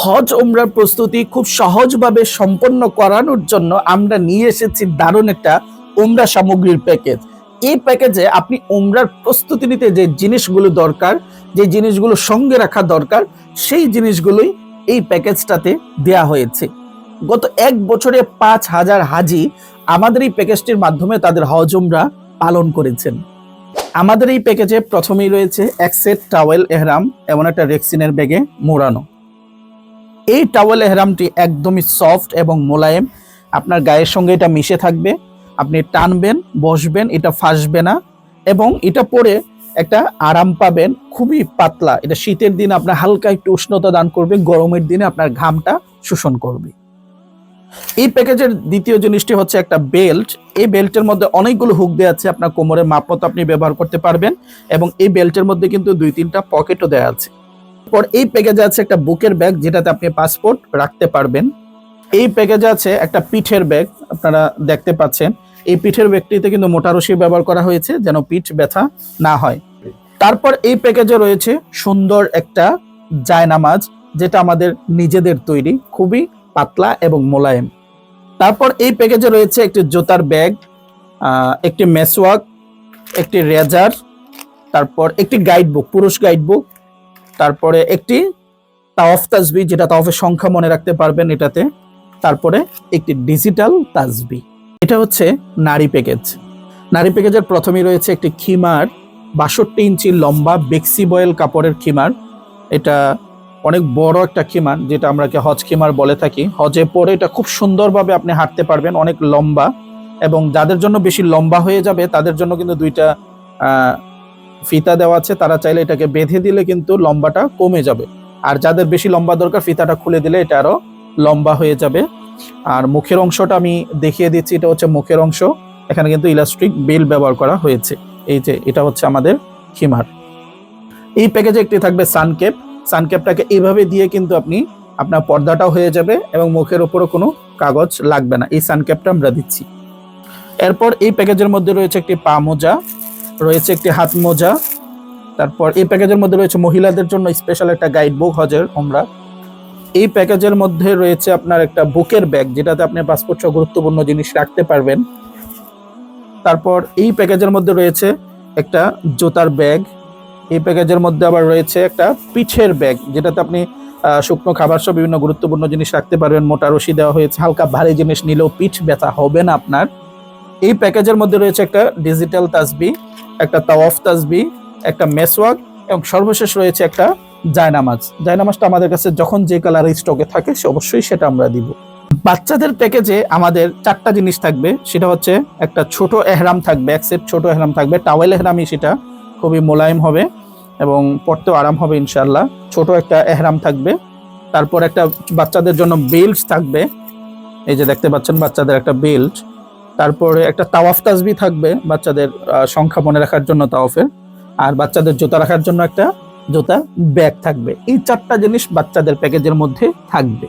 হজ উমরার প্রস্তুতি খুব সহজভাবে সম্পন্ন করানোর জন্য আমরা নিয়ে এসেছি দারুণ একটা উমরা সামগ্রীর প্যাকেজ। এই প্যাকেজে আপনি উমরার প্রস্তুতি নিতে যে জিনিসগুলো দরকার, যে জিনিসগুলো সঙ্গে রাখা দরকার, সেই জিনিসগুলোই এই প্যাকেজটাতে দেয়া হয়েছে। গত 1 বছরে 5,000 হাজি আমাদের এই প্যাকেজটির মাধ্যমে তাদের হজ উমরা পালন করেছেন। আমাদের এই প্যাকেজে প্রথমেই রয়েছে এক সেট টাওয়েল এহরাম, এমন একটা রেক্সিনের ব্যাগে মোড়ানো। এই টাওয়েল এহরামটি একদমই সফট এবং মোলায়েম, আপনার গায়ের সঙ্গে এটা মিশে থাকবে, আপনি টানবেন, বসবেন, এটা ফাঁসবে না এবং এটা পরে একটা আরাম পাবেন। খুবই পাতলা, এটা শীতের দিন আপনার হালকা একটু উষ্ণতা দান করবে, গরমের দিনে আপনার ঘামটা শোষণ করবে। এই প্যাকেজের দ্বিতীয় জিনিসটি হচ্ছে একটা বেল্ট। এই বেল্টের মধ্যে অনেকগুলো হুক দেওয়া আছে, আপনার কোমরের মাপ মতো আপনি ব্যবহার করতে পারবেন এবং এই বেল্টের মধ্যে কিন্তু 2-3টা পকেটও দেওয়া আছে। পর এই প্যাকেজে আছে একটা বুকের ব্যাগ, যেটাতে আপনি পাসপোর্ট রাখতে পারবেন। এই প্যাকেজে আছে একটা পিঠের ব্যাগ, আপনারা দেখতে পাচ্ছেন। এই পিঠের ব্যাগটিতে কিন্তু মোটা রশি ব্যবহার করা হয়েছে যেন পিঠ ব্যথা না হয়। তারপর এই প্যাকেজে রয়েছে সুন্দর একটা জায়নামাজ, যেটা আমাদের নিজেদের তৈরি, খুবই পাতলা এবং মোলায়েম। তারপর এই প্যাকেজে রয়েছে একটি জুতার ব্যাগ, একটি মেসওয়াক, একটি রেজার, তারপর একটি গাইড বুক, পুরুষ গাইড বুক, তারপরে একটি তাওয়াফ তাসবিহ, যেটা তাওয়াফের সংখ্যা মনে রাখতে পারবেন এটাতে, তারপরে একটি ডিজিটাল তাসবিহ। এটা হচ্ছে নারী প্যাকেজ। নারী প্যাকেজের প্রথমেই রয়েছে একটি খিমার, 62 ইঞ্চি লম্বা বেক্সি বয়েল কাপড়ের খিমার। এটা অনেক বড় একটা খিমার, যেটা আমরা হজ খিমার বলে থাকি। হজে পরে এটা খুব সুন্দরভাবে আপনি হাঁটতে পারবেন, অনেক লম্বা। এবং যাদের জন্য বেশি লম্বা হয়ে যাবে তাদের জন্য কিন্তু 2টা ফিতা দেওয়া আছে, তারা চাইলে এটাকে বেঁধে দিলে কিন্তু লম্বাটা কমে যাবে। আর যাদের বেশি লম্বা দরকার, ফিতাটা খুলে দিলে এটা আরো লম্বা হয়ে যাবে। আর মুখের অংশটা আমি দেখিয়ে দিচ্ছি, এটা হচ্ছে মুখের অংশ। এখানে কিন্তু ইলাস্ট্রিক বেল ব্যবহার করা হয়েছে। এই যে এটা হচ্ছে আমাদের খিমার। এই প্যাকেজে একটি থাকবে সানকেপ। সানকেপটাকে এইভাবে দিয়ে কিন্তু আপনি আপনার পর্দাটাও হয়ে যাবে এবং মুখের উপরও কোনো কাগজ লাগবে না। এই সানকেপটা আমরা দিচ্ছি। এরপর এই প্যাকেজের মধ্যে রয়েছে একটি পা মোজা, রয়েছে একটি হাত মোজা। তারপর এই প্যাকেজের মধ্যে রয়েছে মহিলাদের জন্য স্পেশাল একটা গাইড বুক হজের উমরা। এই প্যাকেজের মধ্যে রয়েছে আপনার একটা বুকের ব্যাগ, যেটাতে আপনি পাসপোর্ট সহ গুরুত্বপূর্ণ জিনিস রাখতে পারবেন। তারপর এই প্যাকেজের মধ্যে রয়েছে একটা জুতার ব্যাগ। এই প্যাকেজের মধ্যে আবার রয়েছে একটা পিঠের ব্যাগ, যেটাতে আপনি শুকনো খাবার সহ বিভিন্ন গুরুত্বপূর্ণ জিনিস রাখতে পারবেন। মোটা রশি দেওয়া হয়েছে, হালকা ভারী জিনিস নিলেও পিঠ ব্যথা হবে না আপনার। এই প্যাকেজের মধ্যে রয়েছে একটা ডিজিটাল তাসবিহ, একটা তাওয়াফ তাসবিহ, একটা মেসওয়াক এবং সর্বশেষ রয়েছে একটা জায়নামাজ। জায়নামাজটা আমাদের কাছে যখন যে কালার স্টকে থাকে অবশ্যই সেটা আমরা দিব। বাচ্চাদের প্যাকেজে আমাদের 4টা জিনিস থাকবে। সেটা হচ্ছে একটা ছোট এহরাম থাকবে, এক সেট ছোট এহরাম থাকবে, টাওয়েল এহরামই, সেটা খুবই মোলায়েম হবে এবং পড়তেও আরাম হবে ইনশাআল্লাহ। ছোট একটা এহরাম থাকবে। তারপর একটা বাচ্চাদের জন্য বেল্ট থাকবে, এই যে দেখতে পাচ্ছেন বাচ্চাদের একটা বেল্ট। তারপরে একটা তাওয়াফ তাসবিহ থাকবে, বাচ্চাদের সংখ্যা মনে রাখার জন্য তাওয়াফের। আর বাচ্চাদের জুতা রাখার জন্য একটা জুতা ব্যাগ থাকবে। এই 4টা জিনিস বাচ্চাদের প্যাকেজের মধ্যে থাকবে।